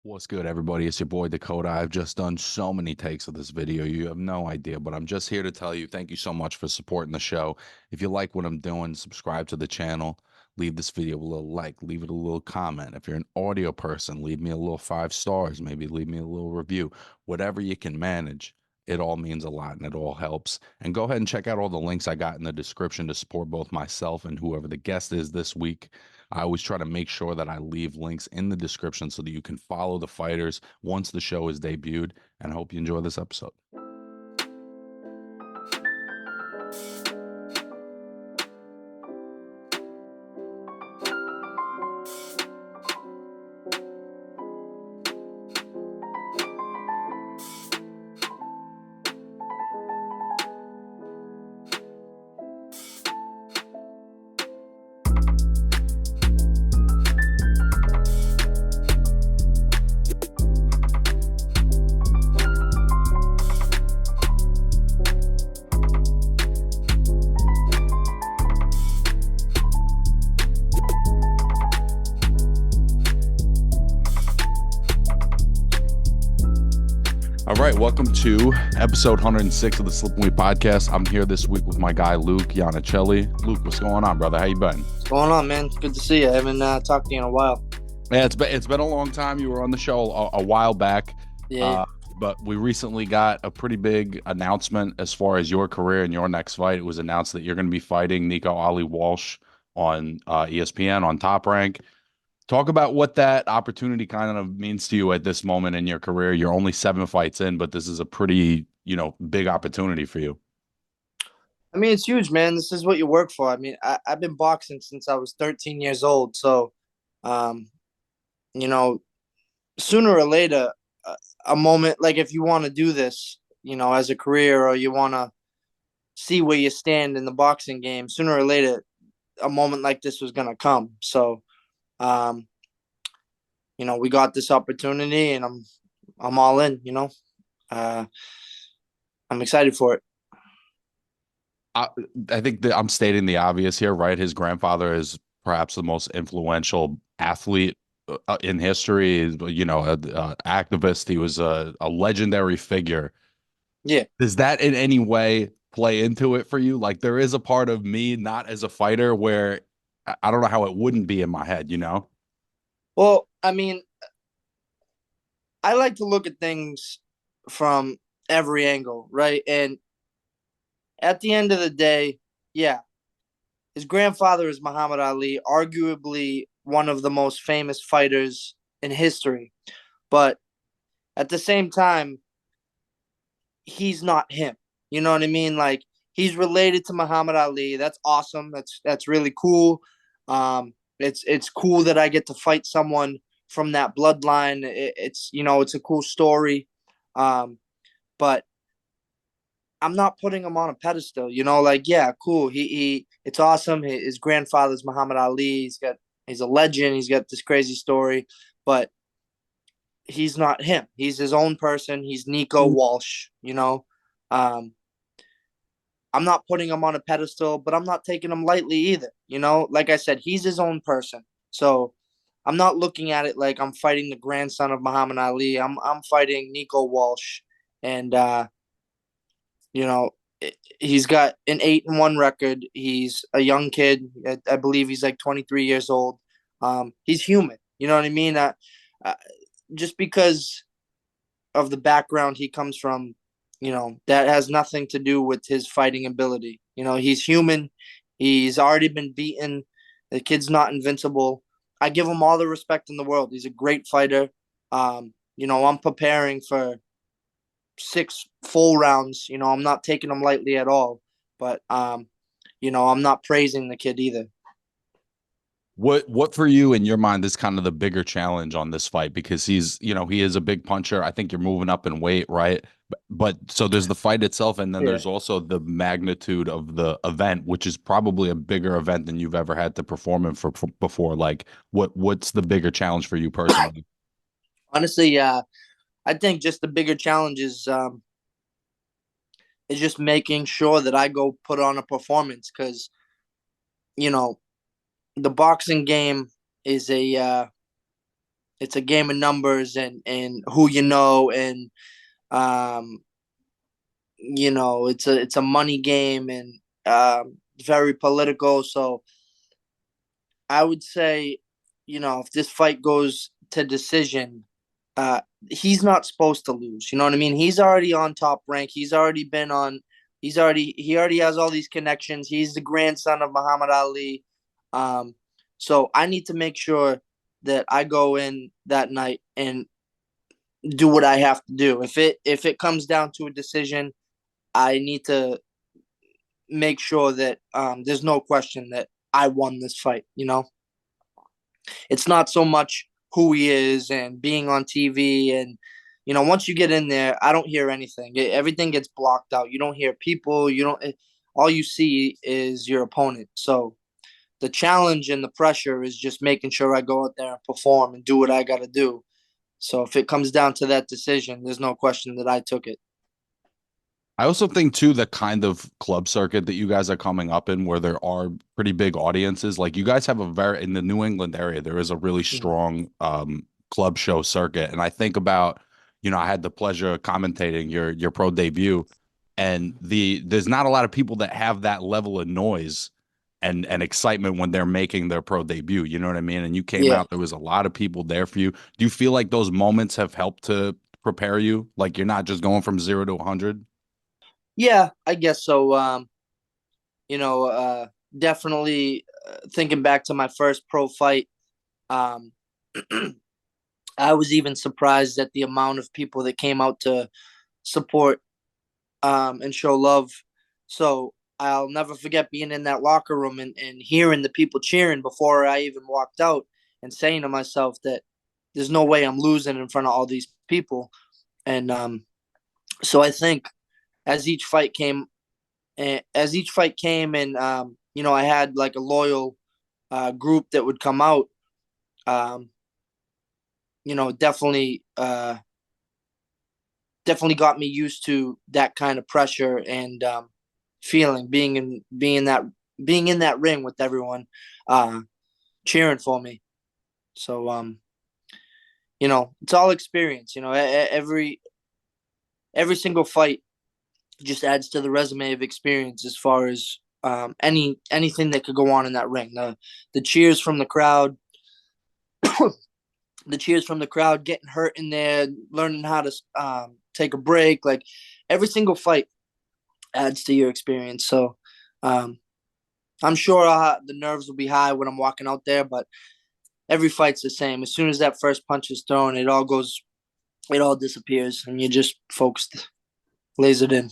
What's good, everybody? It's your boy Dakota. I've just done so many takes of this video. You have no idea, but I'm just here to tell you thank you so much for supporting the show. If you like what I'm doing, subscribe to the channel, leave this video a little like, leave it a little comment. If you're an audio person, leave me a little 5 stars, maybe leave me a little review. Whatever you can manage, it all means a lot and it all helps. And go ahead and check out all the links I got in the description to support both myself and whoever the guest is this week. I always try to make sure that I leave links in the description so that you can follow the fighters once the show is debuted. And I hope you enjoy this episode. All right, welcome to episode 106 of the Slip Weight Podcast. I'm here this week with my guy Luke Iannuccilli. Luke, what's going on, brother? How you been? What's going on, man? Good to see you. I haven't talked to you in a while. Yeah, it's been a long time. You were on the show a while back. Yeah. But we recently got a pretty big announcement as far as your career and your next fight. It was announced that you're going to be fighting Nico Ali Walsh on ESPN on Top Rank. Talk about what that opportunity kind of means to you at this moment in your career. You're only 7 fights in, but this is a pretty, big opportunity for you. I mean, it's huge, man. This is what you work for. I mean, I've been boxing since I was 13 years old. So, um, you know, sooner or later, a moment like if you want to do this, as a career or you want to see where you stand in the boxing game, sooner or later, a moment like this was going to come. So, um, we got this opportunity and I'm all in, uh, I'm excited for it. I, I think that I'm stating the obvious here, right? His grandfather is perhaps the most influential athlete in history. Activist. He was a legendary figure. Yeah. Does that in any way play into it for you? Like there is a part of me, not as a fighter, where I don't know how it wouldn't be in my head. Well, I mean, I like to look at things from every angle, right? And at the end of the day, yeah, his grandfather is Muhammad Ali, arguably one of the most famous fighters in history. But at the same time, he's not him. You know what I mean? Like he's related to Muhammad Ali. That's awesome. That's really cool. It's cool that I get to fight someone from that bloodline. It's a cool story. Um, but I'm not putting him on a pedestal. Like yeah, cool. It's awesome. His grandfather's Muhammad Ali. He's a legend. He's got this crazy story, but he's not him. He's his own person. He's Nico Walsh. Um, I'm not putting him on a pedestal, but I'm not taking him lightly either. Like I said, he's his own person. So I'm not looking at it like I'm fighting the grandson of Muhammad Ali. I'm fighting Nico Walsh, and you know, he's got an 8-1 record. He's a young kid. I believe he's like 23 years old. He's human. You know what I mean? Uh, just because of the background he comes from, that has nothing to do with his fighting ability. He's human. He's already been beaten. The kid's not invincible. I give him all the respect in the world. He's a great fighter. I'm preparing for 6 full rounds. I'm not taking him lightly at all. But I'm not praising the kid either. What for you in your mind is kind of the bigger challenge on this fight? Because he is a big puncher. I think you're moving up in weight, right? But so there's the fight itself, and then Yeah. there's also the magnitude of the event, which is probably a bigger event than you've ever had to perform in for before. Like, what's the bigger challenge for you personally? Honestly, I think just the bigger challenge is just making sure that I go put on a performance because you know the boxing game is it's a game of numbers and who you know, and um it's a money game, and very political. So I would say, if this fight goes to decision, uh, he's not supposed to lose. You know what I mean? He's already on top rank. He's already been on. He already has all these connections. He's the grandson of Muhammad Ali. Um, so I need to make sure that I go in that night and do what I have to do. If it comes down to a decision, I need to make sure that there's no question that I won this fight. It's not so much who he is and being on TV, and once you get in there, I don't hear anything. Everything gets blocked out. You don't hear people. You don't. All you see is your opponent. So the challenge and the pressure is just making sure I go out there and perform and do what I got to do. So if it comes down to that decision, there's no question that I took it. I also think too the kind of club circuit that you guys are coming up in, where there are pretty big audiences. Like you guys have a very in the New England area, there is a really Mhm. strong club show circuit. And I think about, I had the pleasure of commentating your pro debut, and there's not a lot of people that have that level of noise and excitement when they're making their pro debut. You know what I mean? And you came Yeah, out, there was a lot of people there for you. Do you feel like those moments have helped to prepare you? Like you're not just going from 0 to 100? yeah, I guess so. Definitely thinking back to my first pro fight. Um, I was even surprised at the amount of people that came out to support and show love. So I'll never forget being in that locker room and hearing the people cheering before I even walked out, and saying to myself that there's no way I'm losing in front of all these people. And so I think as each fight came, and I had like a loyal group that would come out. Um, definitely got me used to that kind of pressure and feeling being in that ring with everyone uh, cheering for me. So it's all experience. Every single fight just adds to the resume of experience as far as anything that could go on in that ring. The cheers from the crowd, getting hurt in there, learning how to take a break. Like every single fight adds to your experience. So um, I'm sure the nerves will be high when I'm walking out there, but every fight's the same. As soon as that first punch is thrown, it all disappears, and you're just focused, lays it in.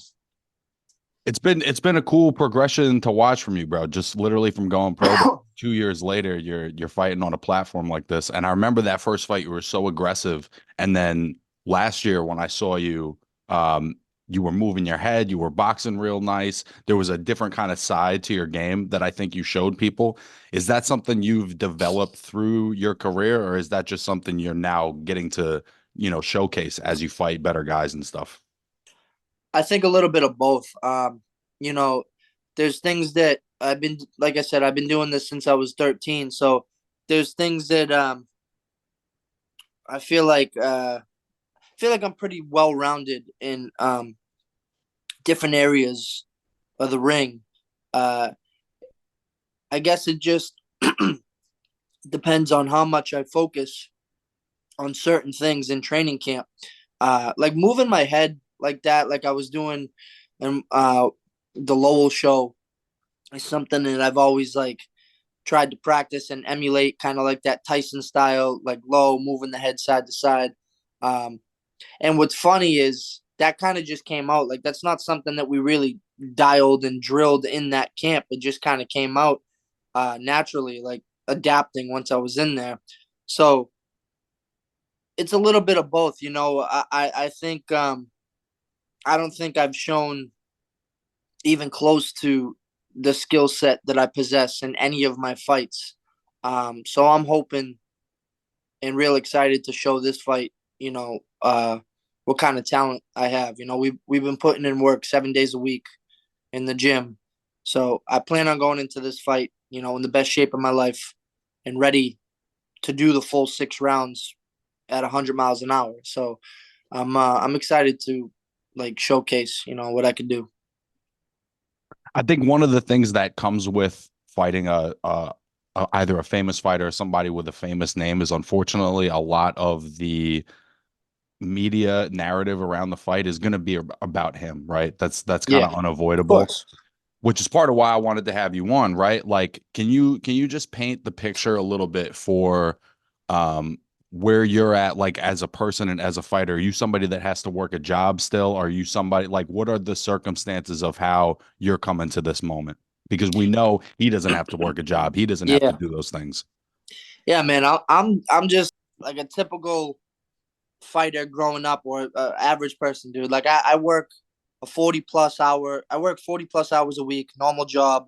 It's been a cool progression to watch from you, bro. Just literally from going pro to 2 years later, you're fighting on a platform like this. And I remember that first fight, you were so aggressive. And then last year when I saw you, um, you were moving your head, you were boxing real nice. There was a different kind of side to your game that I think you showed people. Is that something you've developed through your career, or is that just something you're now getting to, showcase as you fight better guys and stuff? I think a little bit of both. You know, there's things that like I said, I've been doing this since I was 13. So there's things that I feel like I'm pretty well rounded in different areas of the ring. Uh, I guess it just depends on how much I focus on certain things in training camp. Like moving my head like that, like I was doing in the Lowell show, is something that I've always like tried to practice and emulate, kind of like that Tyson style, like low, moving the head side to side. Um, and what's funny is that kind of just came out. Like that's not something that we really dialed and drilled in that camp. It just kind of came out naturally, like adapting once I was in there. So it's a little bit of both. I think I don't think I've shown even close to the skill set that I possess in any of my fights. So I'm hoping and real excited to show this fight. What kind of talent I have. We've been putting in work 7 days a week in the gym. So I plan on going into this fight, in the best shape of my life and ready to do the full 6 rounds at 100 miles an hour. So I'm excited to like showcase, what I can do. I think one of the things that comes with fighting either a famous fighter or somebody with a famous name is unfortunately a lot of the media narrative around the fight is going to be about him, right? That's kind Yeah, of of unavoidable, course. which is part of why I wanted to have you on, right? Like, can you just paint the picture a little bit for um where you're at, like as a person and as a fighter? Are you somebody that has to work a job still? Are you somebody like what are the circumstances of how you're coming to this moment? Because we know he doesn't have to work a job. He doesn't have to Yeah, do those things. yeah, man. I'm just like a typical fighter growing up or average person, dude. Like I work a 40 plus hour. I work 40 plus hours a week, normal job.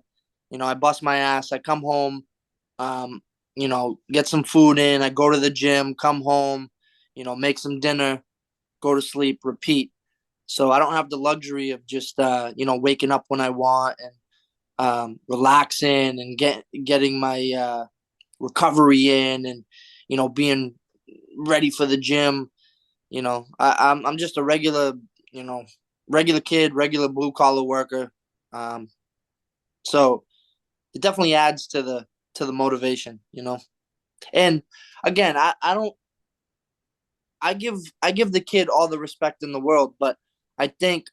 I bust my ass. I come home, um, get some food in. I go to the gym, come home, make some dinner, go to sleep, repeat. So I don't have the luxury of just waking up when I want and relaxing and getting my recovery in and being ready for the gym. I'm just a you know regular kid, regular blue collar worker. Um, so it definitely adds to the motivation. And again, I don't I give the kid all the respect in the world, but I think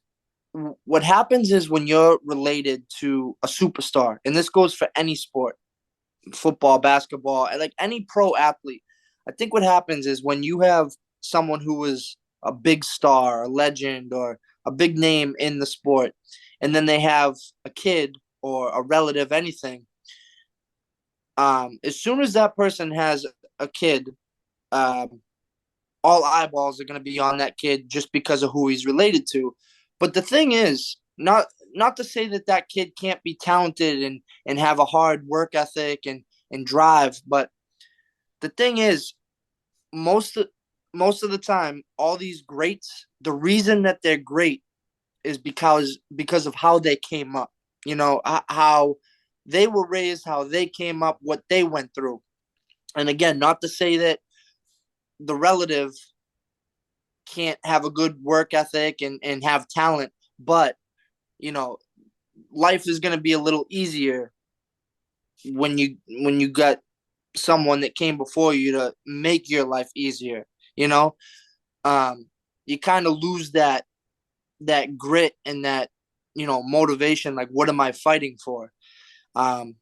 what happens is when you're related to a superstar, and this goes for any sport, football, basketball, and like any pro athlete. I think what happens is when you have someone who is a big star, a legend, or a big name in the sport, and then they have a kid or a relative, anything. As soon as that person has a kid, um, all eyeballs are going to be on that kid just because of who he's related to. But the thing is, not to say that that kid can't be talented and have a hard work ethic and drive, but the thing is, most of, most of the time, all these greats, the reason that they're great is because of how they came up. How they were raised, how they came up, what they went through. And again, not to say that the relative can't have a good work ethic and have talent, but you know, life is going to be a little easier when you got someone that came before you to make your life easier. You know, um, you kind of lose that grit and that motivation. Like, what am I fighting for? Um,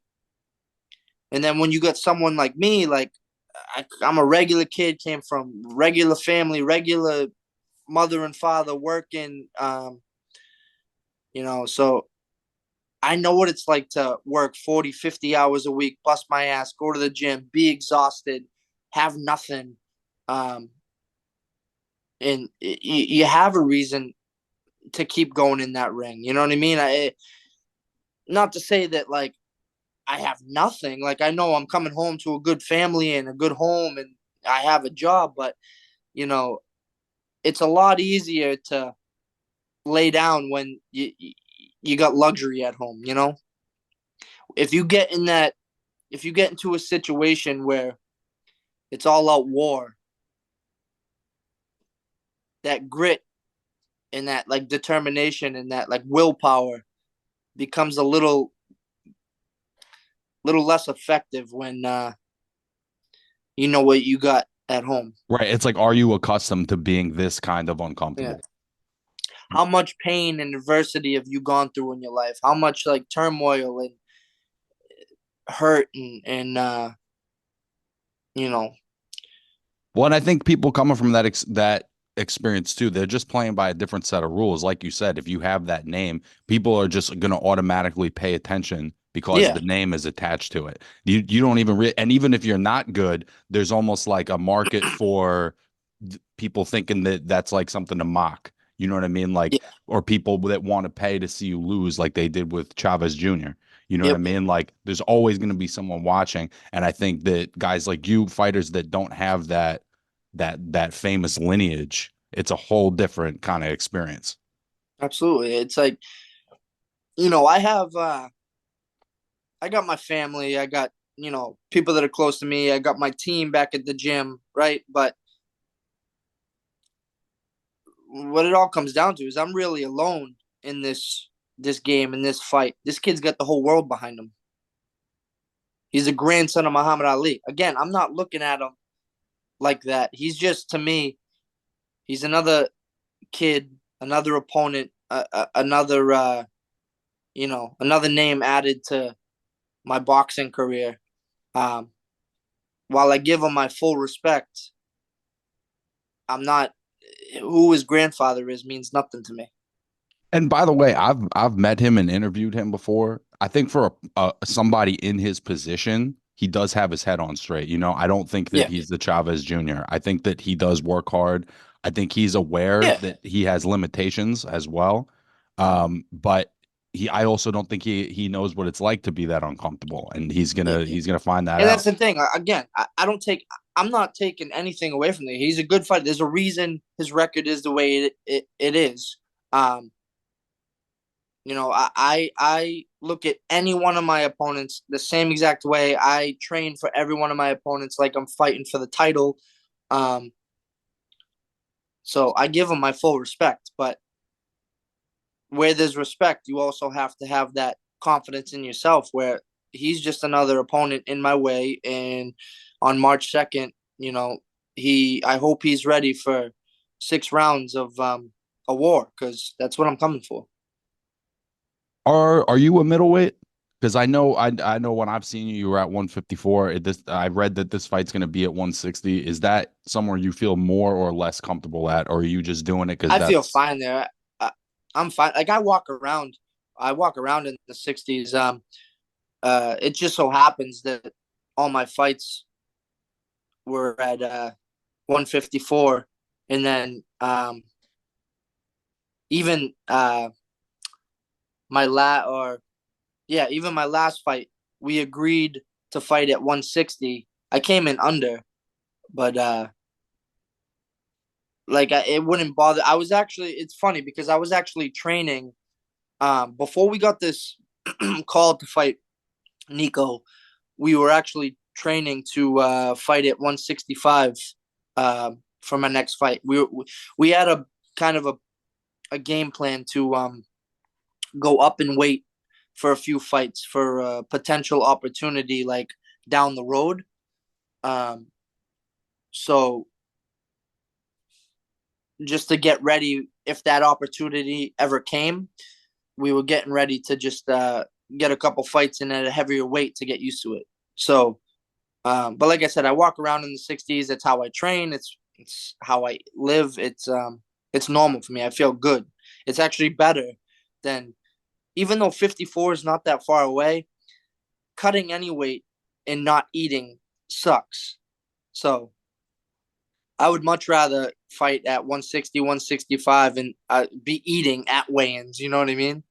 and then when you got someone like me, like I'm a regular kid, came from regular family, regular mother and father working. So I know what it's like to work 40, 50 hours a week, bust my ass, go to the gym, be exhausted, have nothing. Um, and you have a reason to keep going in that ring. You know what I mean? Not to say that like I have nothing. Like I know I'm coming home to a good family and a good home and I have a job, but you know, it's a lot easier to lay down when you got luxury at home, If you get in that if you get into a situation where it's all out war, that grit and that like determination and that like willpower becomes a little less effective when you know what you got at home. Right. It's like, are you accustomed to being this kind of Yeah. uncomfortable? How much pain and adversity have you gone through in your life? How much like turmoil and hurt and you know, Well, and I think people coming from that experience too, they're just playing by a different set of rules. Like you said, if you have that name, people are just going to automatically pay attention because yeah, the name is attached to it. You don't even and even if you're not good, there's almost like a market for people thinking that that's like something to mock. You know what I mean? Like, yeah, or people that want to pay to see you lose, like they did with Chavez Jr. You know what I yep, mean? Like, there's always going to be someone watching, and I think that guys like you, fighters that don't have that famous lineage, it's a whole different kind of experience. absolutely. It's like, I got my family, I got, people that are close to me, I got my team back at the gym, right? But what it all comes down to is I'm really alone in this game, in this fight. This kid's got the whole world behind him. He's a grandson of Muhammad Ali. Again, I'm not looking at him like that. He's just, to me, he's another kid, another opponent, another another name added to my boxing career. Um, while I give him my full respect, I'm not who his grandfather is means nothing to me. And by the way, I've met him and interviewed him before. I think for somebody in his position, he does have his head on straight. You know, I don't think that Yeah, he's the Chavez Jr. I think that he does work hard. I think he's aware yeah, that he has limitations as well. But I also don't think he knows what it's like to be that uncomfortable, and yeah, yeah. he's gonna find that And that's out. the thing. Again, I don't take. I'm not taking anything away from him. He's a good fighter. There's a reason his record is the way it is. Um, I look at any one of my opponents the same exact way. I train for every one of my opponents like I'm fighting for the title. Um, so I give them my full respect. But where there's respect, you also have to have that confidence in yourself. Where he's just another opponent in my way, and on March 2nd, I hope he's ready for 6 rounds of a war because that's what I'm coming for. Are you a middleweight? Because I know when I've seen you, you were at 154. I read that this fight's going to be at 160. Is that somewhere you feel more or less comfortable at, or are you just doing it because I feel that's fine there. I'm fine. Like I walk around in the 60s. It just so happens that all my fights were at 154, and then even my even my last fight, we agreed to fight at 160. I came in under, but it wouldn't bother. It's funny because I was actually training before we got this call to fight Nico. We were actually training to fight at 165 for my next fight. We had a kind of a game plan to go up in weight for a few fights for a potential opportunity like down the road. Um, so just to get ready if that opportunity ever came, we were getting ready to just get a couple fights in at a heavier weight to get used to it. So, but like I said, I walk around in the 60s. It's how I train. It's how I live. It's normal for me. I feel good. It's actually better than even though 54 is not that far away. Cutting any weight and not eating sucks. So I would much rather fight at 160, 165 and be eating at weigh-ins. You know what I mean?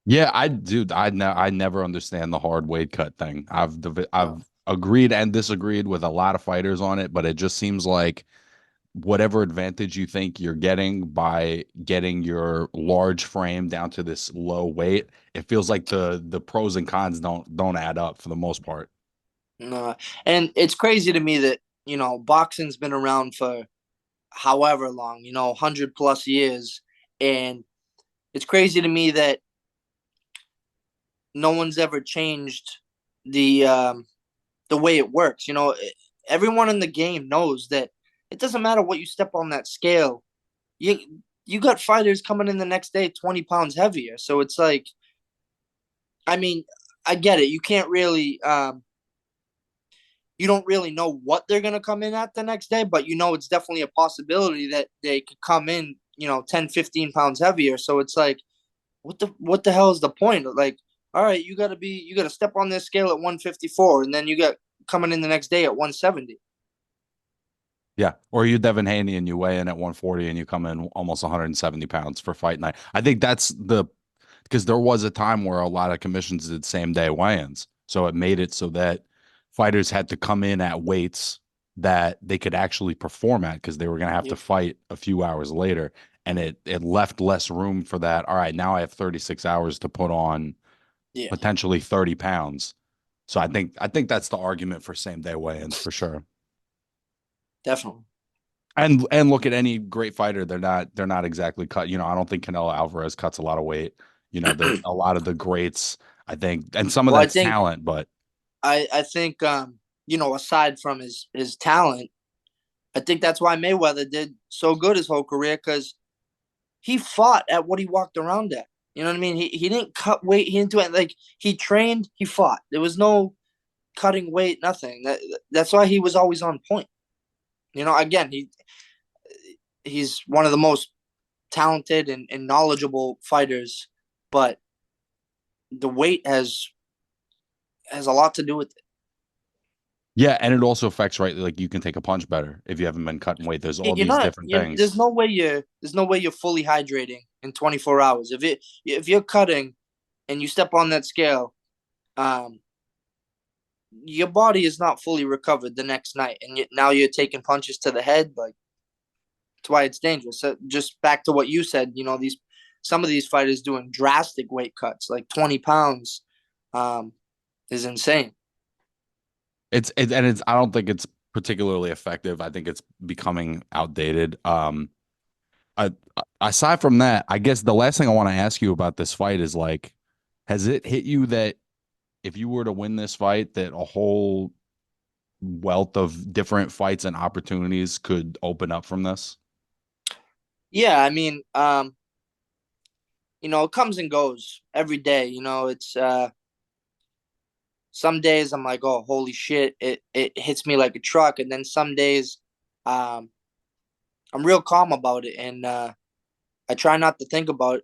yeah, I never understand the hard weight cut thing. No. I've agreed and disagreed with a lot of fighters on it, but it just seems like whatever advantage you think you're getting by getting your large frame down to this low weight, it feels like the pros and cons don't add up for the most part. No. And it's crazy to me that, boxing's been around for however long, 100 plus years. And it's crazy to me that no one's ever changed the way it works. Everyone in the game knows that it doesn't matter what you step on that scale. You you got fighters coming in the next day 20 pounds heavier. So it's like, I mean, I get it. You don't really know what they're gonna come in at the next day, but it's definitely a possibility that they could come in, 10, 15 pounds heavier. So it's like, what the hell is the point? Like, all right, you gotta step on this scale at 154, and then you got coming in the next day at 170. Yeah. Or you Devin Haney and you weigh in at 140 and you come in almost 170 pounds for fight night. I think that's because there was a time where a lot of commissions did same day weigh-ins. So it made it so that fighters had to come in at weights that they could actually perform at because they were going to have to Yep. fight a few hours later. And it left less room for that. All right, now I have 36 hours to put on Yeah, potentially 30 pounds. So I think that's the argument for same day weigh-ins for sure. definitely. And look at any great fighter, they're not exactly cut. I don't think Canelo Alvarez cuts a lot of weight. A lot of the greats, I think, and some of Well, I that's think talent, but I think aside from his talent, I think that's why Mayweather did so good his whole career because he fought at what he walked around at. You know what I mean? He didn't cut weight. He didn't do it. Like he trained, he fought. There was no cutting weight, nothing. That's why he was always on point. Again, he's one of the most talented and knowledgeable fighters, but the weight has a lot to do with it. yeah, and it also affects, right? Like you can take a punch better if you haven't been cutting weight. There's all You're these not. different You things. there's no way you're fully hydrating in 24 hours. If you're cutting and you step on that scale, um, your body is not fully recovered the next night, and now you're taking punches to the head. Like that's why it's dangerous. So just back to what you said, these some of these fighters doing drastic weight cuts, like 20 pounds, um, is insane. And it's I don't think it's particularly effective. I think it's becoming outdated. I, aside from that, I guess the last thing I want to ask you about this fight is like, has it hit you that if you were to win this fight, that a whole wealth of different fights and opportunities could open up from this? Yeah, I mean, it comes and goes every day. It's some days I'm like, oh, holy shit, it hits me like a truck, and then some days, um, I'm real calm about it, and I try not to think about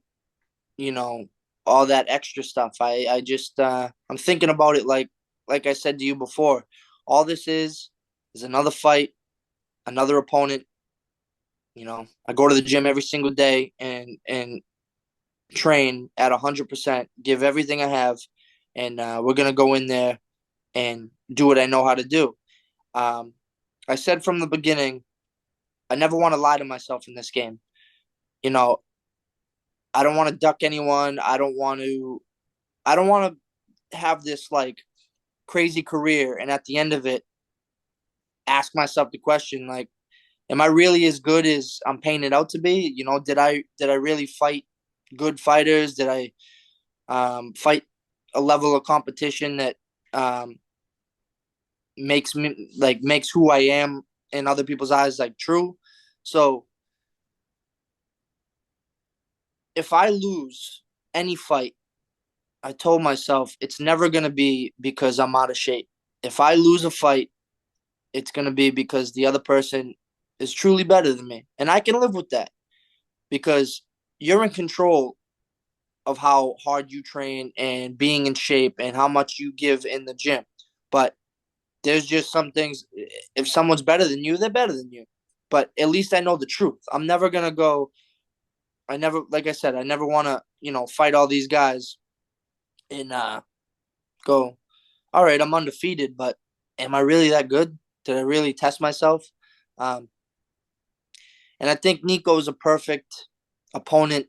you know all that extra stuff. I just I'm thinking about it like I said to you before. All this is another fight, another opponent. I go to the gym every single day and train at 100%, give everything I have, and we're gonna go in there and do what I know how to do. Um, I said from the beginning, I never want to lie to myself in this game. You know, I don't want to duck anyone. I don't want to have this like crazy career and at the end of it ask myself the question like, am I really as good as I'm paying it out to be? Did I really fight good fighters? Did I fight a level of competition that um, makes who I am in other people's eyes like true? So if I lose any fight, I told myself it's never gonna be because I'm out of shape. If I lose a fight, it's gonna be because the other person is truly better than me, and I can live with that because you're in control of how hard you train and being in shape and how much you give in the gym. But there's just some things. If someone's better than you, they're better than you. But at least I know the truth. I'm never gonna go. I never, like I said, I never want to, fight all these guys and go. All right, I'm undefeated, but am I really that good? Did I really test myself? Um, and I think Nico is a perfect opponent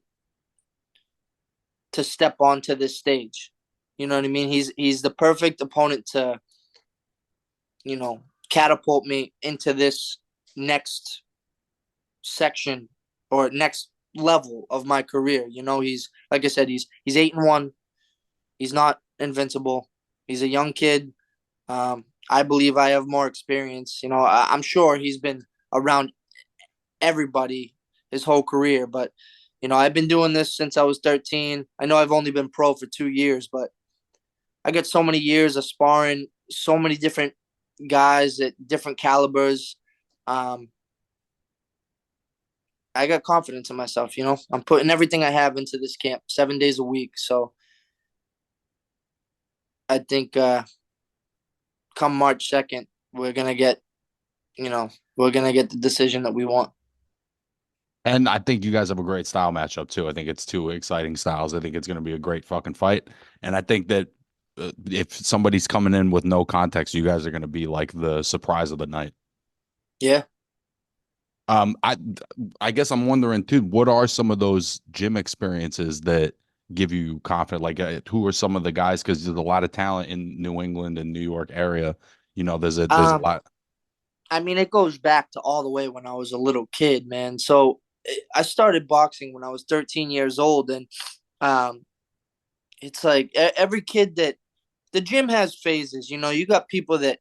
to step onto this stage. You know what I mean? He's the perfect opponent to, catapult me into this next section or next level of my career. He's like I said, he's 8-1. He's not invincible. He's a young kid. I believe I have more experience. I'm sure he's been around everybody his whole career, but I've been doing this since I was 13. I know I've only been pro for 2 years, but I got so many years of sparring, so many different guys at different calibers. Um, I got confidence in myself. I'm putting everything I have into this camp 7 days a week. So I think come March 2nd, we're gonna get, we're gonna get the decision that we want. And I think you guys have a great style matchup too. I think it's two exciting styles. I think it's going to be a great fucking fight. And I think that if somebody's coming in with no context, you guys are going to be like the surprise of the night. Yeah. Um, I I guess I'm wondering too, what are some of those gym experiences that give you confidence? Like, who are some of the guys? Because there's a lot of talent in New England and New York area. There's a Um, lot. I mean, it goes back to all the way when I was a little kid, man. So I started boxing when I was 13 years old, and um, it's like every kid that the gym has phases. You got people that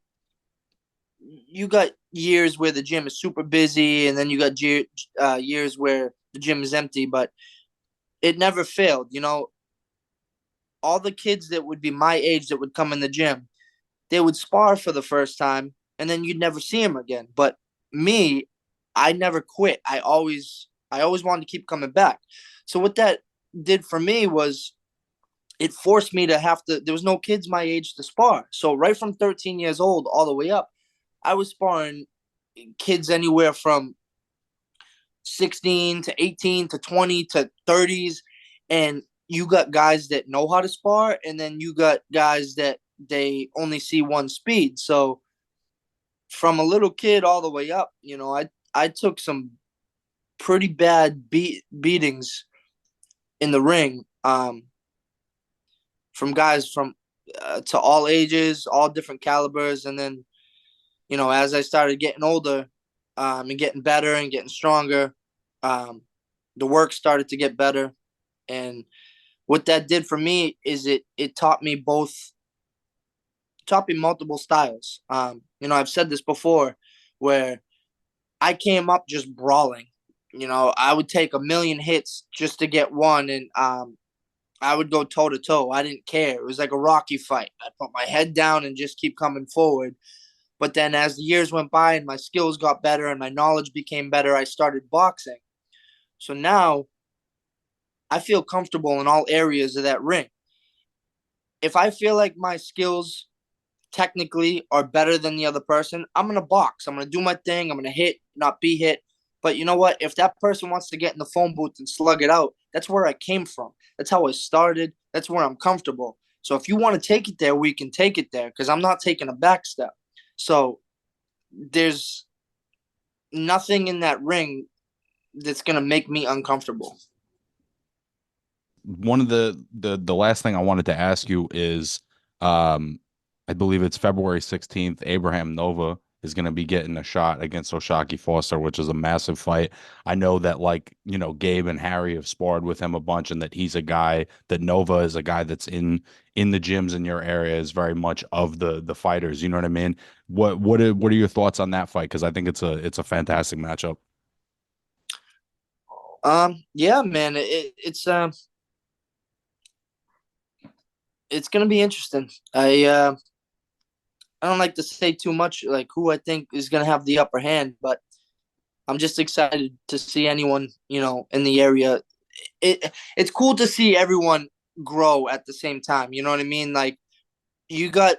you got years where the gym is super busy, and then you got years where the gym is empty. But it never failed. All the kids that would be my age that would come in the gym, they would spar for the first time, and then you'd never see them again. But me, I never quit. I always wanted to keep coming back. So what that did for me was it forced me to have to. There was no kids my age to spar. So right from 13 years old all the way up, I was sparring kids anywhere from 16 to 18 to 20 to 30s, and you got guys that know how to spar, and then you got guys that they only see one speed. So from a little kid all the way up, I took some pretty bad beatings in the ring, from guys from to all ages, all different calibers, and then as I started getting older, and getting better and getting stronger, um, the work started to get better, and what that did for me is it taught me multiple styles. I've said this before, where I came up just brawling. I would take a million hits just to get one, and I would go toe to toe. I didn't care. It was like a Rocky fight. I put my head down and just keep coming forward. But then as the years went by and my skills got better and my knowledge became better, I started boxing. So now I feel comfortable in all areas of that ring. If I feel like my skills technically are better than the other person, I'm going to box. I'm going to do my thing. I'm going to hit, not be hit. But you know what? If that person wants to get in the phone booth and slug it out, that's where I came from. That's how I started. That's where I'm comfortable. So if you want to take it there, we can take it there, because I'm not taking a back step. So there's nothing in that ring that's going to make me uncomfortable. One of the last thing I wanted to ask you is, um, I believe it's February 16th. Abraham Nova is going to be getting a shot against Oshaki Foster, which is a massive fight. I know that, like, Gabe and Harry have sparred with him a bunch, and that he's a guy that Nova is a guy that's in the gyms in your area, is very much of the fighters. You know what I mean? What are your thoughts on that fight? Because I think it's a fantastic matchup. Yeah, man, it's gonna be interesting. I don't like to say too much, like who I think is gonna have the upper hand, but I'm just excited to see anyone in the area. It's cool to see everyone grow at the same time. You know what I mean? Like, you got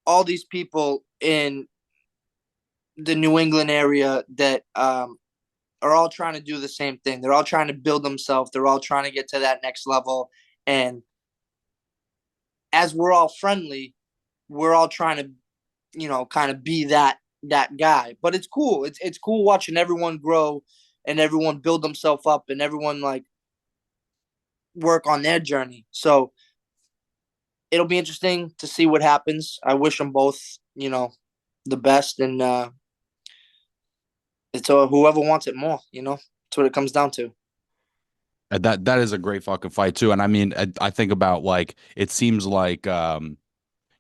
all these people in the New England area that are all trying to do the same thing. They're all trying to build themselves. They're all trying to get to that next level. And as we're all friendly, we're all trying to, kind of be that guy. But it's cool. It's cool watching everyone grow and everyone build themselves up and everyone like work on their journey. So it'll be interesting to see what happens. I wish them both, the best, and it's whoever wants it more. That's what it comes down to. That is a great fucking fight too. And I mean, I think about, like, it seems like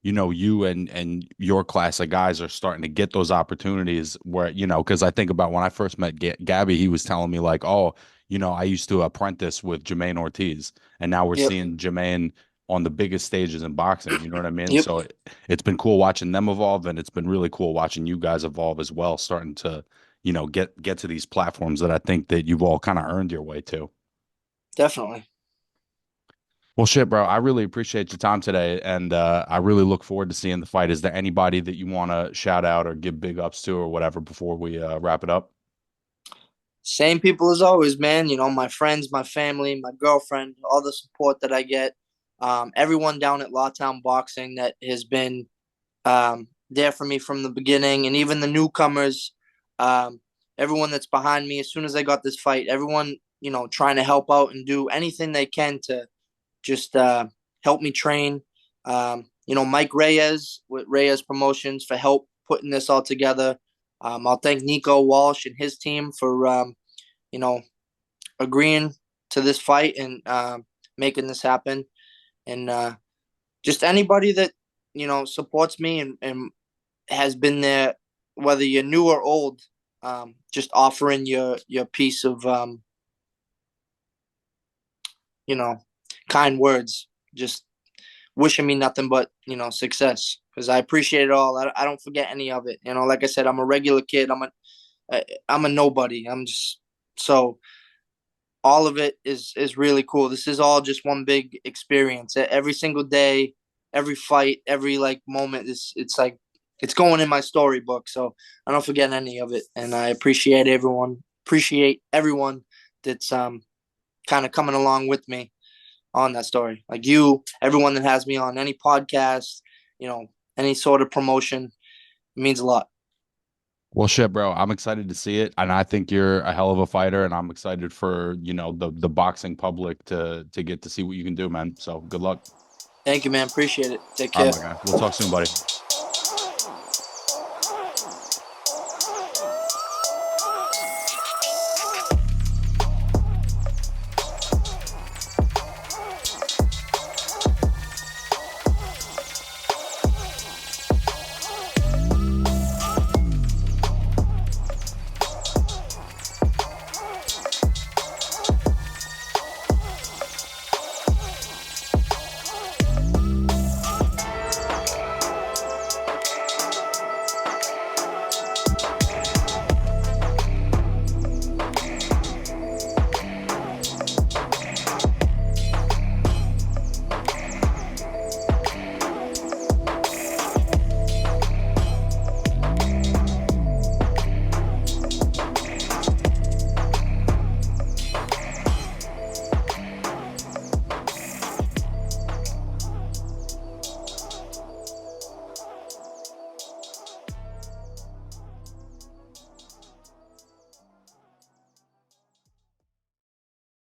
you and your class of guys are starting to get those opportunities where, because I think about when I first met Gabby, he was telling me like, oh, I used to apprentice with Jermaine Ortiz, and now we're Yep. seeing Jermaine on the biggest stages in boxing. You know what I mean? Yep. So it's been cool watching them evolve, and it's been really cool watching you guys evolve as well, starting to, get to these platforms that I think that you've all kind of earned your way to. Definitely. Well, shit, bro. I really appreciate your time today, and I really look forward to seeing the fight. Is there anybody that you want to shout out or give big ups to or whatever before we wrap it up? Same people as always, man. My friends, my family, my girlfriend, all the support that I get. Everyone down at Lawtown Boxing that has been there for me from the beginning, and even the newcomers. Um, Everyone that's behind me. As soon as I got this fight, everyone trying to help out and do anything they can to just help me train. Mike Reyes with Reyes Promotions for help putting this all together. I'll thank Nico Walsh and his team for you know agreeing to this fight and making this happen, and just anybody that supports me and has been there, whether you're new or old, just offering your piece of you know kind words, just wishing me nothing but success, because I appreciate it all. I don't forget any of it. Like I said, I'm a regular kid. I'm a nobody. I'm just so all of it is really cool. This is all just one big experience. Every single day, every fight, every like moment is it's like it's going in my storybook. So I don't forget any of it, and I appreciate everyone. Appreciate everyone that's kind of coming along with me on that story. Like you, everyone that has me on any podcast, any sort of promotion, it means a lot. Well, shit, bro. I'm excited to see it, and I think you're a hell of a fighter, and I'm excited for the boxing public to get to see what you can do, man. So good luck. Thank you, man. Appreciate it. Take All right, care. my guy. We'll talk soon, buddy.